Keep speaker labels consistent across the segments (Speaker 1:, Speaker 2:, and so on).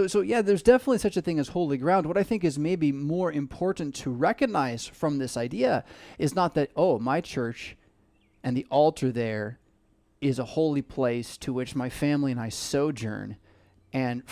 Speaker 1: So yeah, there's definitely such a thing as holy ground. What I think is maybe more important to recognize from this idea is not that, oh, my church and the altar there is a holy place to which my family and I sojourn, and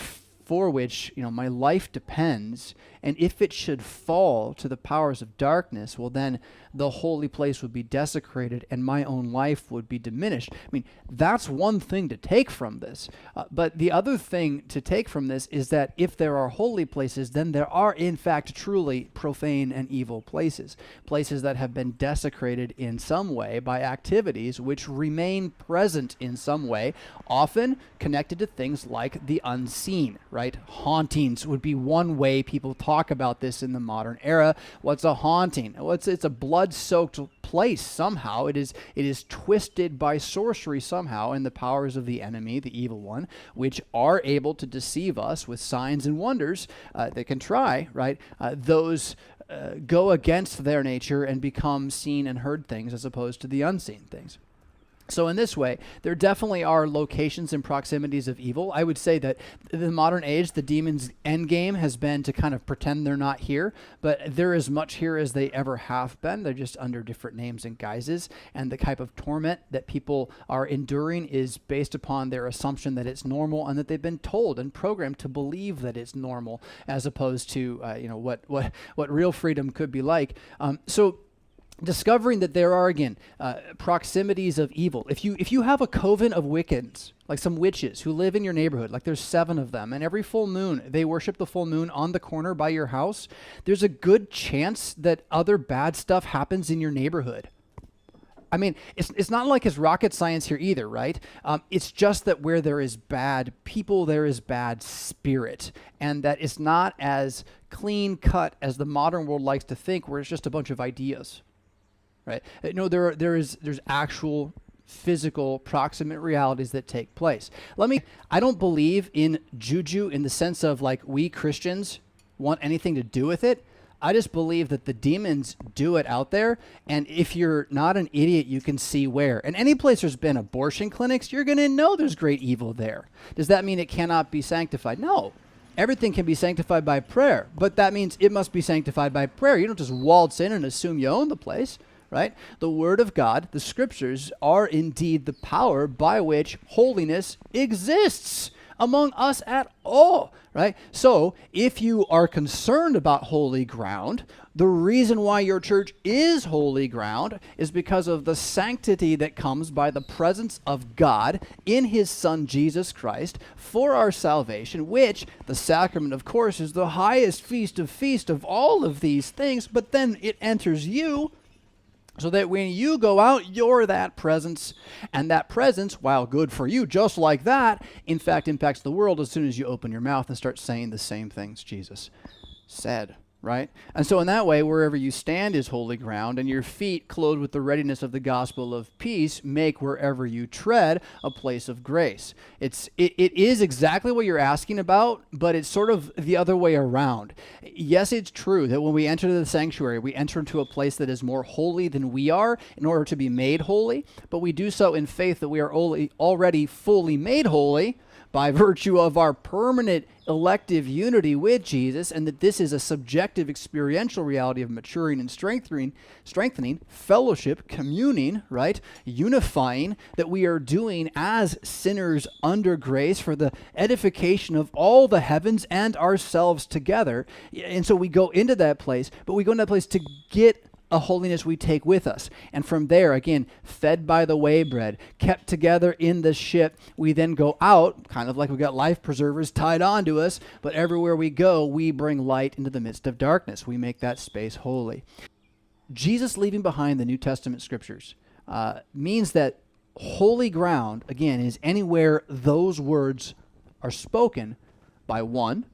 Speaker 1: for which, my life depends. And if it should fall to the powers of darkness, well, then the holy place would be desecrated and my own life would be diminished. I mean, that's one thing to take from this. But the other thing to take from this is that if there are holy places, then there are, in fact, truly profane and evil places. Places that have been desecrated in some way by activities which remain present in some way, often connected to things like the unseen, right? Hauntings would be one way people talk about this in the modern era. What's a haunting? Well, it's a blood-soaked place somehow. It is twisted by sorcery somehow and the powers of the enemy, the evil one, which are able to deceive us with signs and wonders. They can try, right? Those go against their nature and become seen and heard things as opposed to the unseen things. So in this way, there definitely are locations and proximities of evil. I would say that in the modern age, the demon's end game has been to kind of pretend they're not here, but they're as much here as they ever have been. They're just under different names and guises, and the type of torment that people are enduring is based upon their assumption that it's normal and that they've been told and programmed to believe that it's normal, as opposed to what real freedom could be like. So discovering that there are, again, proximities of evil. If you have a coven of Wiccans, like some witches who live in your neighborhood, like there's 7 of them, and every full moon they worship the full moon on the corner by your house, there's a good chance that other bad stuff happens in your neighborhood. I mean, it's not like it's rocket science here either, right? It's just that where there is bad people, there is bad spirit, and that it's not as clean cut as the modern world likes to think, where it's just a bunch of ideas. Right? No, there's actual physical proximate realities that take place. I don't believe in juju in the sense of like we Christians want anything to do with it. I just believe that the demons do it out there, and if you're not an idiot, you can see where. And any place there's been abortion clinics, you're going to know there's great evil there. Does that mean it cannot be sanctified? No. Everything can be sanctified by prayer, but that means it must be sanctified by prayer. You don't just waltz in and assume you own the place. Right? The Word of God, the Scriptures, are indeed the power by which holiness exists among us at all, right? So, if you are concerned about holy ground, the reason why your church is holy ground is because of the sanctity that comes by the presence of God in His Son, Jesus Christ, for our salvation, which, the sacrament, of course, is the highest feast of all of these things, but then it enters you, so that when you go out, you're that presence. And that presence, while good for you, just like that, in fact impacts the world as soon as you open your mouth and start saying the same things Jesus said. Right? And so in that way, wherever you stand is holy ground, and your feet, clothed with the readiness of the gospel of peace, make wherever you tread a place of grace. It is exactly what you're asking about, but it's sort of the other way around. Yes, it's true that when we enter the sanctuary, we enter into a place that is more holy than we are in order to be made holy, but we do so in faith that we are already fully made holy by virtue of our permanent elective unity with Jesus, and that this is a subjective experiential reality of maturing and strengthening, fellowship, communing, right? Unifying, that we are doing as sinners under grace for the edification of all the heavens and ourselves together. And so we go into that place, but we go into that place to get a holiness we take with us. And from there, again, fed by the way bread, kept together in the ship, we then go out, kind of like we've got life preservers tied onto us, but everywhere we go, we bring light into the midst of darkness. We make that space holy. Jesus leaving behind the New Testament scriptures means that holy ground, again, is anywhere those words are spoken by one,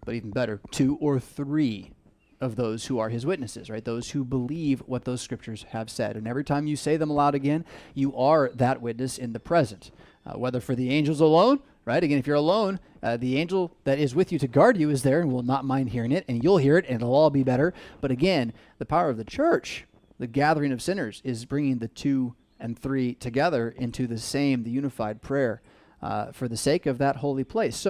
Speaker 1: but even better, 2 or 3 of those who are his witnesses, right? Those who believe what those scriptures have said. And every time you say them aloud again, you are that witness in the present. Whether for the angels alone, right? Again, if you're alone, the angel that is with you to guard you is there and will not mind hearing it, and you'll hear it, and it'll all be better. But again, the power of the church, the gathering of sinners, is bringing the 2 and 3 together into the unified prayer for the sake of that holy place. So